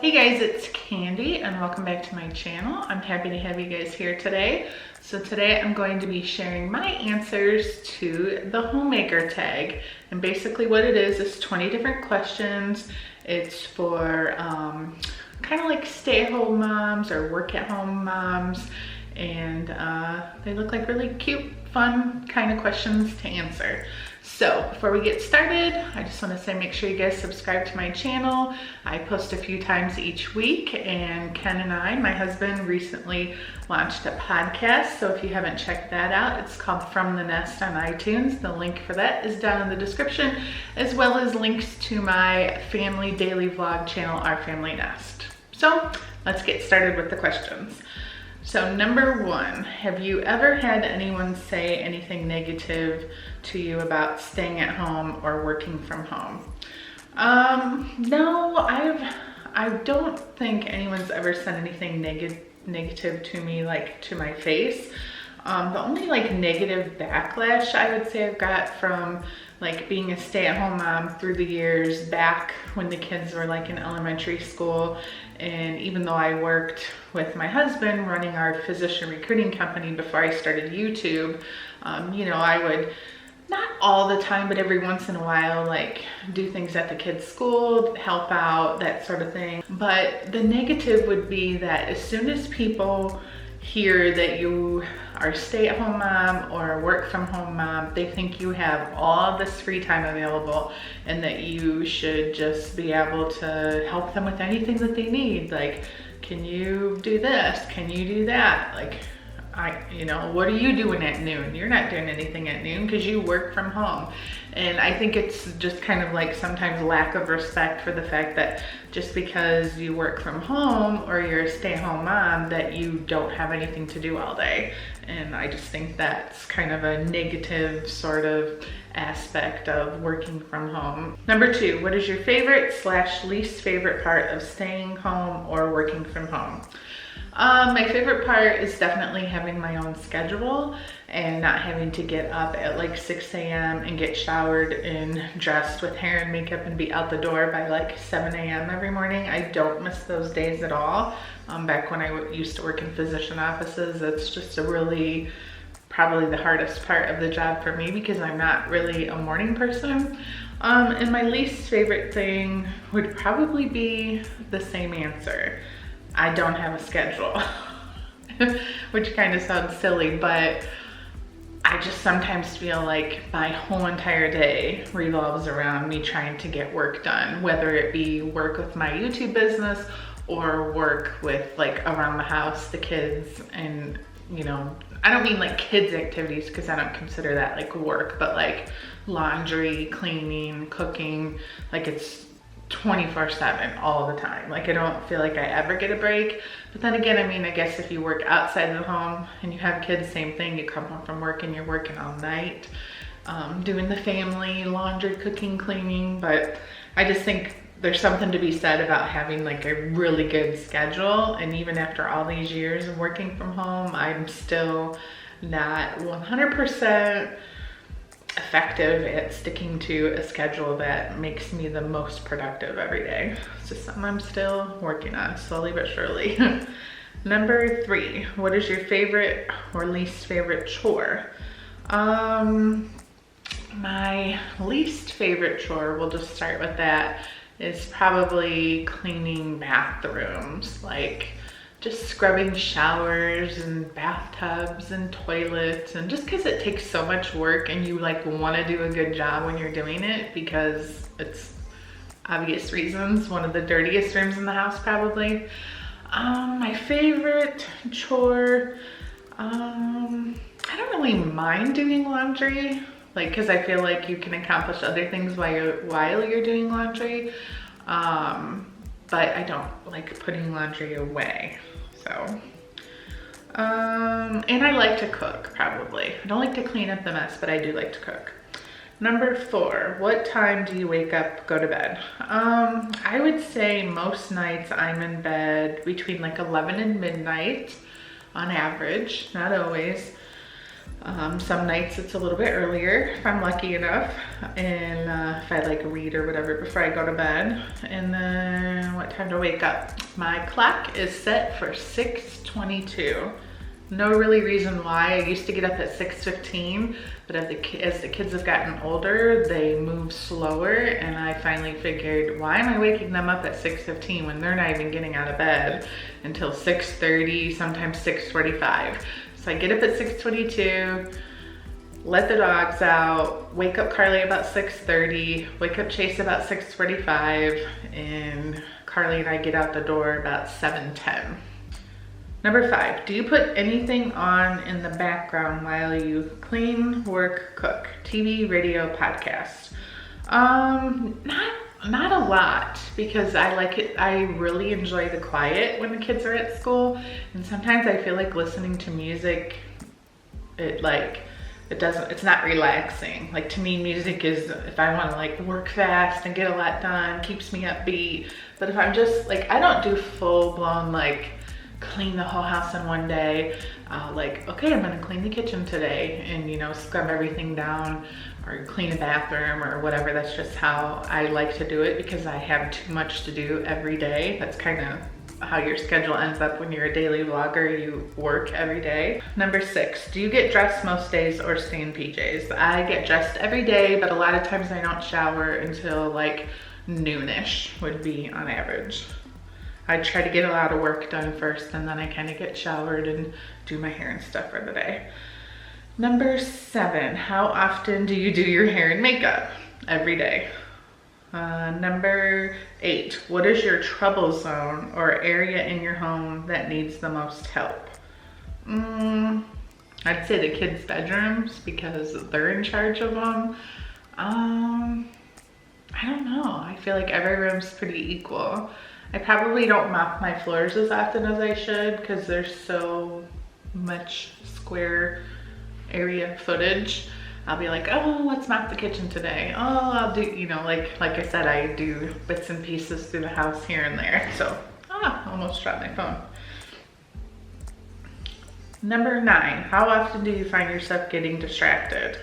Hey guys, it's Candy and welcome back to my channel. I'm happy to have you guys here today. So today I'm going to be sharing my answers to the homemaker tag. And basically what it is 20 different questions. It's for kind of like stay-at-home moms or work-at-home moms. And they look like really cute, fun kind of questions to answer. So before we get started, I just want to say make sure you guys subscribe to my channel. I post a few times each week, and Ken and I, my husband, recently launched a podcast. So if you haven't checked that out, it's called From the Nest on iTunes. The link for that is down in the description, as well as links to my family daily vlog channel, Our Family Nest. So let's get started with the questions. So number one, have you ever had anyone say anything negative to you about staying at home or working from home? No, I don't think anyone's ever said anything negative to me, like to my face. The only like negative backlash I would say I've got from like being a stay-at-home mom through the years, back when the kids were like in elementary school, and even though I worked with my husband running our physician recruiting company before I started YouTube, you know, I would, not all the time, but every once in a while, like do things at the kids' school, help out, that sort of thing. But the negative would be that as soon as people hear that you are a stay-at-home mom or a work-from-home mom, they think you have all this free time available and that you should just be able to help them with anything that they need. Like, can you do this? Can you do that? Like, you know, what are you doing at noon? You're not doing anything at noon because you work from home. And I think it's just kind of like sometimes lack of respect for the fact that just because you work from home or you're a stay-at-home mom that you don't have anything to do all day. And I just think that's kind of a negative sort of aspect of working from home. Number two, what is your favorite / least favorite part of staying home or working from home? My favorite part is definitely having my own schedule and not having to get up at like 6 a.m. and get showered and dressed with hair and makeup and be out the door by like 7 a.m. every morning. I don't miss those days at all. Back when I used to work in physician offices, that's just probably the hardest part of the job for me because I'm not really a morning person. And my least favorite thing would probably be the same answer. I don't have a schedule, which kind of sounds silly, but I just sometimes feel like my whole entire day revolves around me trying to get work done, whether it be work with my YouTube business or work with like around the house, the kids, and you know, I don't mean like kids activities because I don't consider that like work, but like laundry, cleaning, cooking, like it's 24/7 all the time. Like I don't feel like I ever get a break. But then again, I mean, I guess if you work outside the home and you have kids, same thing. You come home from work and you're working all night, doing the family, laundry, cooking, cleaning. But I just think there's something to be said about having like a really good schedule. And even after all these years of working from home, I'm still not 100% effective at sticking to a schedule that makes me the most productive every day. It's just something I'm still working on, slowly but surely. Number three, what is your favorite or least favorite chore? My least favorite chore, we'll just start with that, is probably cleaning bathrooms. Like just scrubbing showers and bathtubs and toilets, and just because it takes so much work and you like want to do a good job when you're doing it because it's obvious reasons one of the dirtiest rooms in the house probably. My favorite chore, I don't really mind doing laundry, like because I feel like you can accomplish other things while you're doing laundry. But I don't like putting laundry away, so. And I like to cook, probably. I don't like to clean up the mess, but I do like to cook. Number four, what time do you wake up, go to bed? I would say most nights I'm in bed between like 11 and midnight on average, not always. Some nights it's a little bit earlier if I'm lucky enough, and if I like read or whatever before I go to bed. And then what time to wake up? My clock is set for 6:22. No really reason why. I used to get up at 6:15, but as the kids have gotten older, they move slower, and I finally figured, why am I waking them up at 6:15 when they're not even getting out of bed until 6:30, sometimes 6:45. So I get up at 6:22, let the dogs out, wake up Carly about 6:30, wake up Chase about 6:45, and Carly and I get out the door about 7:10. Number 5, do you put anything on in the background while you clean, work, cook? TV, radio, podcast? Not a lot, because I like it. I really enjoy the quiet when the kids are at school, and sometimes I feel like listening to music, it's not relaxing. Like, to me, music is, if I want to like work fast and get a lot done, keeps me upbeat. But if I'm just like, I don't do full blown like clean the whole house in one day. Like, okay, I'm gonna clean the kitchen today and, you know, scrub everything down, or clean a bathroom or whatever. That's just how I like to do it, because I have too much to do every day. That's kind of how your schedule ends up when you're a daily vlogger. You work every day. Number 6, do you get dressed most days or stay in PJs? I get dressed every day, but a lot of times I don't shower until like noonish would be on average. I try to get a lot of work done first, and then I kind of get showered and do my hair and stuff for the day. Number 7, how often do you do your hair and makeup? Every day. Number 8, what is your trouble zone or area in your home that needs the most help? I'd say the kids' bedrooms, because they're in charge of them. I don't know. I feel like every room's pretty equal. I probably don't mop my floors as often as I should, because there's so much square area footage. I'll be like, oh, let's mop the kitchen today. Oh, I'll do, you know, like I said, I do bits and pieces through the house here and there. So, almost dropped my phone. Number 9, how often do you find yourself getting distracted?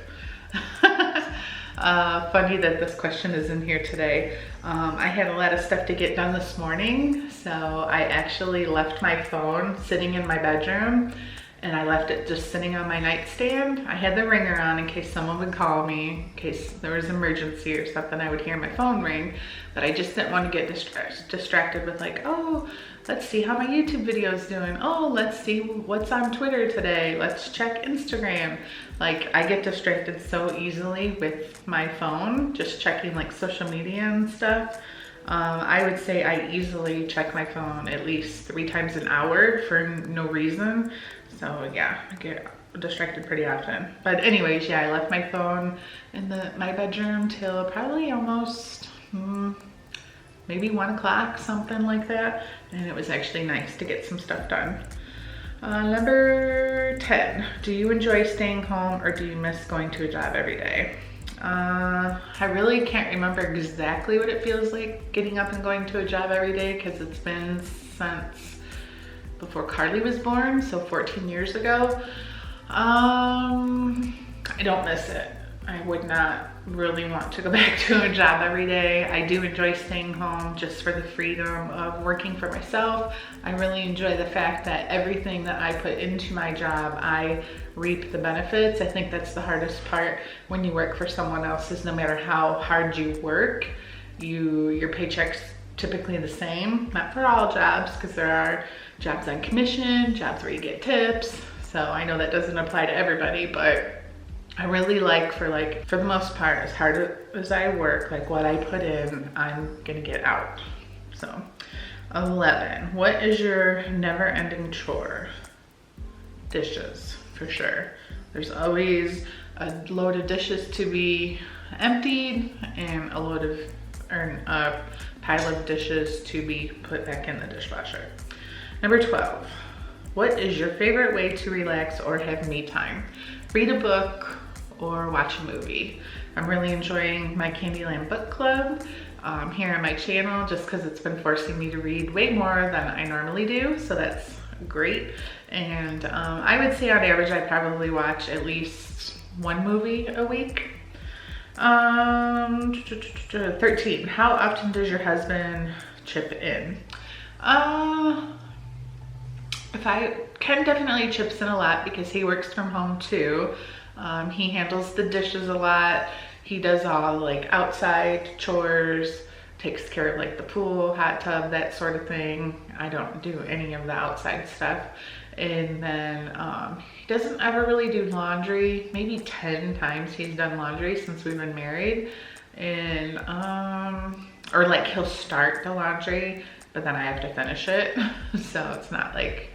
Funny that this question is in here today. I had a lot of stuff to get done this morning, so I actually left my phone sitting in my bedroom, and I left it just sitting on my nightstand. I had the ringer on in case someone would call me, in case there was an emergency or something. I would hear my phone ring, but I just didn't want to get distracted with like, oh, let's see how my YouTube video is doing. Oh, let's see what's on Twitter today. Let's check Instagram. Like, I get distracted so easily with my phone, just checking like social media and stuff. I would say I easily check my phone at least 3 times an hour for no reason. So yeah, I get distracted pretty often. But anyways, yeah, I left my phone in my bedroom till probably almost maybe 1 o'clock, something like that. And it was actually nice to get some stuff done. Number 10, do you enjoy staying home or do you miss going to a job every day? I really can't remember exactly what it feels like getting up and going to a job every day, because it's been since before Carly was born, so 14 years ago. I don't miss it. I would not really want to go back to a job every day. I do enjoy staying home just for the freedom of working for myself. I really enjoy the fact that everything that I put into my job, I reap the benefits. I think that's the hardest part when you work for someone else, is no matter how hard you work, your paycheck's typically the same. Not for all jobs, because there are jobs on commission, jobs where you get tips. So I know that doesn't apply to everybody, but I really like, for the most part, as hard as I work, like what I put in, I'm gonna get out. So 11, what is your never-ending chore? Dishes, for sure. There's always a load of dishes to be emptied and a pile of dishes to be put back in the dishwasher. Number 12, what is your favorite way to relax or have me time? Read a book or watch a movie. I'm really enjoying my Candyland book club here on my channel, just because it's been forcing me to read way more than I normally do. So that's great. And I would say on average, I probably watch at least one movie a week. 13, how often does your husband chip in? If I Ken definitely chips in a lot because he works from home too. He handles the dishes a lot. He does all like outside chores, takes care of like the pool, hot tub, that sort of thing. I don't do any of the outside stuff. And then he doesn't ever really do laundry. Maybe 10 times he's done laundry since we've been married. And or like he'll start the laundry, but then I have to finish it. So it's not like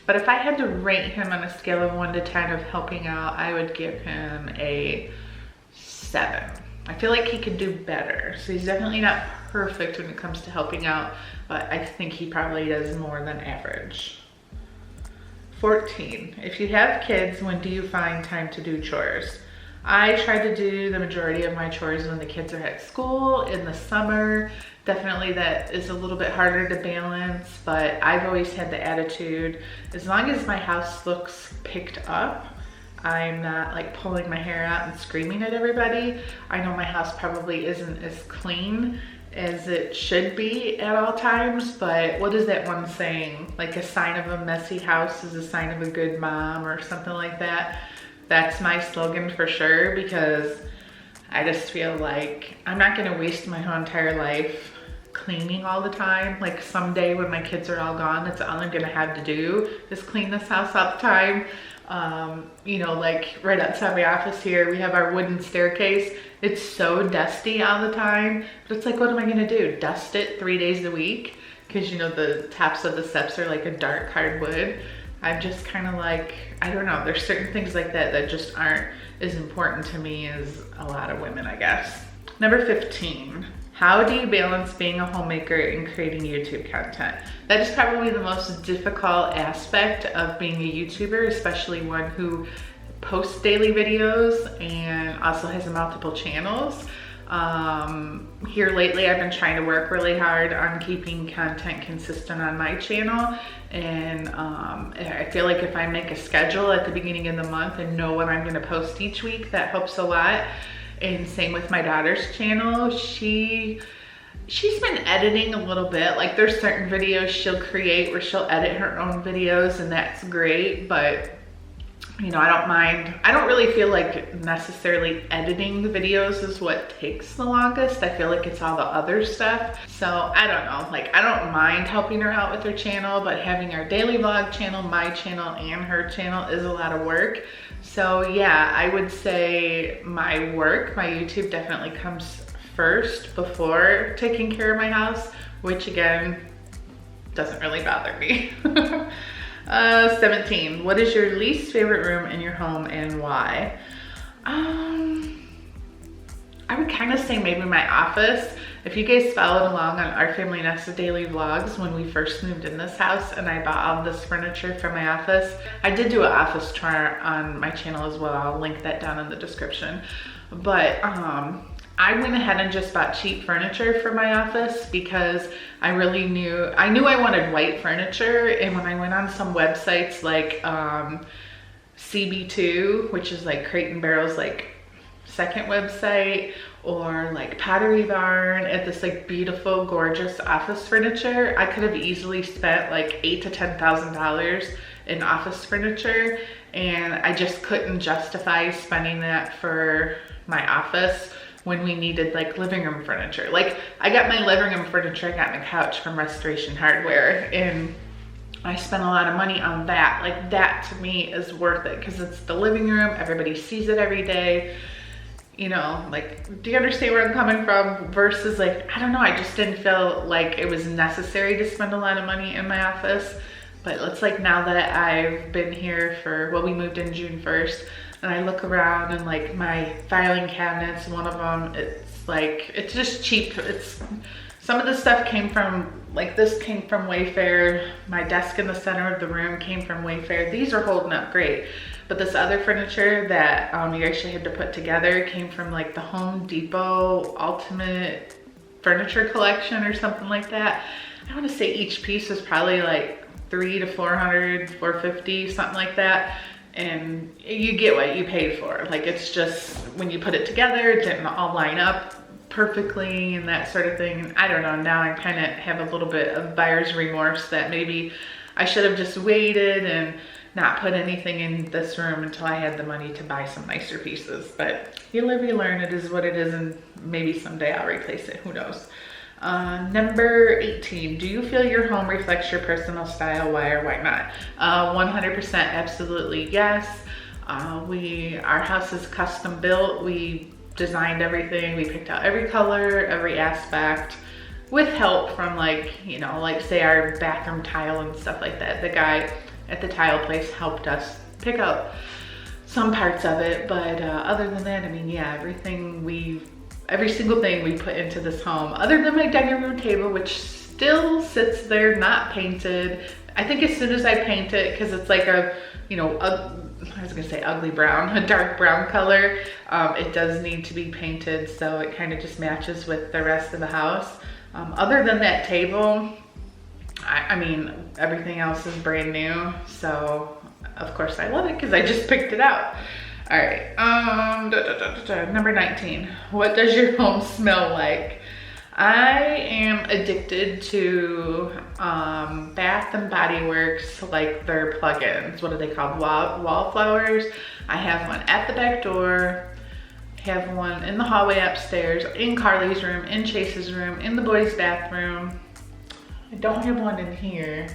but if I had to rate him on a scale of 1 to 10 of helping out, I would give him a 7. I feel like he could do better. So he's definitely not perfect when it comes to helping out, but I think he probably does more than average. 14, if you have kids, when do you find time to do chores? I try to do the majority of my chores when the kids are at school in the summer. Definitely that is a little bit harder to balance, but I've always had the attitude, as long as my house looks picked up, I'm not like pulling my hair out and screaming at everybody. I know my house probably isn't as clean as it should be at all times, but what is that one saying? Like a sign of a messy house is a sign of a good mom or something like that. That's my slogan for sure, because I just feel like I'm not gonna waste my whole entire life cleaning all the time. Like someday when my kids are all gone, that's all I'm gonna have to do is clean this house all the time. You know, like right outside my office here, we have our wooden staircase. It's so dusty all the time, but it's like, what am I gonna do? Dust it 3 days a week? Because you know, the tops of the steps are like a dark hardwood. I'm just kind of like, I don't know, there's certain things like that that just aren't as important to me as a lot of women, I guess. Number 15, how do you balance being a homemaker and creating YouTube content? That is probably the most difficult aspect of being a YouTuber, especially one who posts daily videos and also has multiple channels. Here lately, I've been trying to work really hard on keeping content consistent on my channel. And I feel like if I make a schedule at the beginning of the month and know what I'm gonna post each week, that helps a lot. And same with my daughter's channel. She's been editing a little bit. Like there's certain videos she'll create where she'll edit her own videos, and that's great, but you know, I don't mind. I don't really feel like necessarily editing the videos is what takes the longest. I feel like it's all the other stuff. So I don't know, like I don't mind helping her out with her channel, but having our daily vlog channel, my channel, and her channel is a lot of work. So yeah, I would say my work, my YouTube definitely comes first before taking care of my house, which again, doesn't really bother me. 17, what is your least favorite room in your home and why? I would kind of say maybe my office. If you guys followed along on Our Family Nesta daily vlogs when we first moved in this house and I bought all this furniture for my office, I did do an office tour on my channel as well. I'll link that down in the description. But I went ahead and just bought cheap furniture for my office because I knew I wanted white furniture. And when I went on some websites like CB2, which is like Crate & Barrel's like second website, or like Pottery Barn, at this like beautiful, gorgeous office furniture, I could have easily spent like $8,000 to $10,000 in office furniture, and I just couldn't justify spending that for my office when we needed like living room furniture. Like I got my living room furniture, I got my couch from Restoration Hardware, and I spent a lot of money on that. Like that to me is worth it because it's the living room, everybody sees it every day. You know, like, do you understand where I'm coming from? Versus like, I don't know, I just didn't feel like it was necessary to spend a lot of money in my office. But it's like now that I've been here for, well, we moved in June 1st, and I look around and like my filing cabinets, one of them, it's like, it's just cheap. Some of the stuff came from, like this came from Wayfair. My desk in the center of the room came from Wayfair. These are holding up great. But this other furniture that you actually had to put together came from like the Home Depot Ultimate Furniture Collection or something like that. I want to say each piece was probably like 300 to 400, 450, something like that. And you get what you paid for. Like, it's just when you put it together, it didn't all line up perfectly and that sort of thing. And I don't know, now I kind of have a little bit of buyer's remorse that maybe I should have just waited and not put anything in this room until I had the money to buy some nicer pieces. But you live, you learn. It is what it is, and maybe someday I'll replace it, who knows. Number 18, do you feel your home reflects your personal style? Why or why not? 100% absolutely yes. Our house is custom built. We designed everything. We picked out every color, every aspect, with help from like, you know, like say our bathroom tile and stuff like that. The guy at the tile place helped us pick out some parts of it, but other than that, I mean, yeah, every single thing we put into this home, other than my dining room table, which still sits there not painted. I think as soon as I paint it, because it's like a, you know, I was gonna say ugly brown, a dark brown color, it does need to be painted, so it kind of just matches with the rest of the house. Other than that table, I mean, everything else is brand new, so of course I love it because I just picked it out. All right, number 19, what does your home smell like? I am addicted to Bath and Body Works, like their plugins. What are they called? Wallflowers. I have one at the back door, have one in the hallway upstairs, in Carly's room, in Chase's room, in the boys' bathroom. I don't have one in here.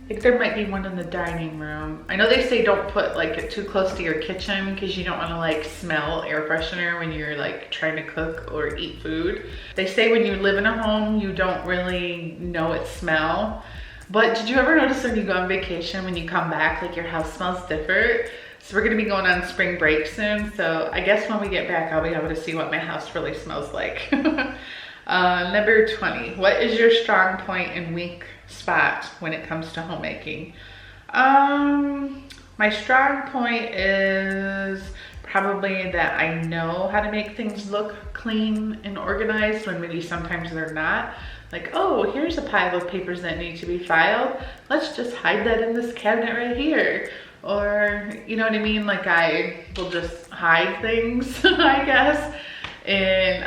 I think there might be one in the dining room. I know they say don't put like it too close to your kitchen because you don't want to like smell air freshener when you're like trying to cook or eat food. They say when you live in a home, you don't really know its smell. But did you ever notice when you go on vacation, when you come back, like your house smells different? So we're gonna be going on spring break soon. So I guess when we get back, I'll be able to see what my house really smells like. Number 20, what is your strong point and weak spot when it comes to homemaking? My strong point is probably that I know how to make things look clean and organized when maybe sometimes they're not. Like, oh, here's a pile of papers that need to be filed. Let's just hide that in this cabinet right here. Or, you know what I mean? Like, I will just hide things, I guess. And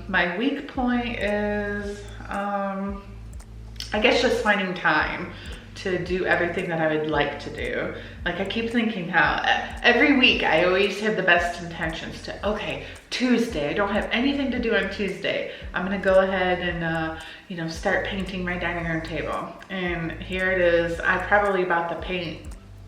my weak point is, I guess just finding time to do everything that I would like to do. Like, I keep thinking how every week I always have the best intentions to, okay, Tuesday, I don't have anything to do on Tuesday. I'm gonna go ahead and, you know, start painting my dining room table. And here it is. I probably bought the paint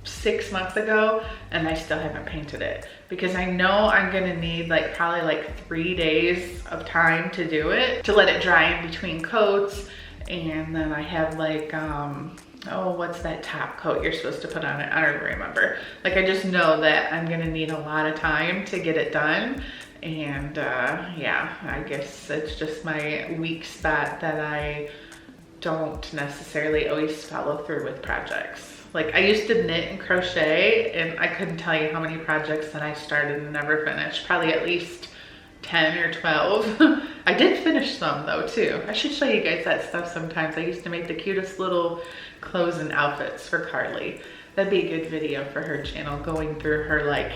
6 months ago and I still haven't painted it because I know I'm gonna need like probably like 3 days of time to do it, to let it dry in between coats. And then I have like, oh, what's that top coat you're supposed to put on it? I don't remember. Like, I just know that I'm gonna need a lot of time to get it done. And yeah, I guess it's just my weak spot that I don't necessarily always follow through with projects. Like, I used to knit and crochet and I couldn't tell you how many projects that I started and never finished. Probably at least 10 or 12. I did finish some though too. I should show you guys that stuff sometimes. I used to make the cutest little clothes and outfits for Carly. That'd be a good video for her channel, going through her like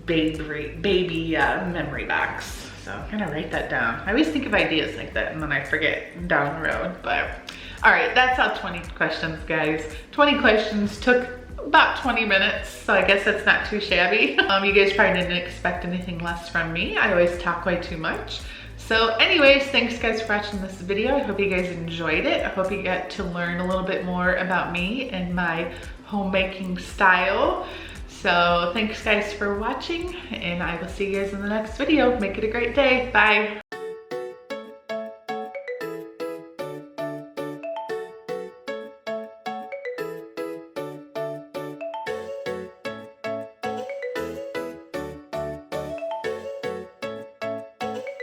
baby memory box. So I'm gonna write that down. I always think of ideas like that and then I forget down the road. But all right, that's all 20 questions, guys. 20 questions took about 20 minutes, so I guess that's not too shabby. You guys probably didn't expect anything less from me. I always talk way too much. So anyways, thanks guys for watching this video. I hope you guys enjoyed it. I hope you got to learn a little bit more about me and my homemaking style. So thanks guys for watching, and I will see you guys in the next video. Make it a great day. Bye.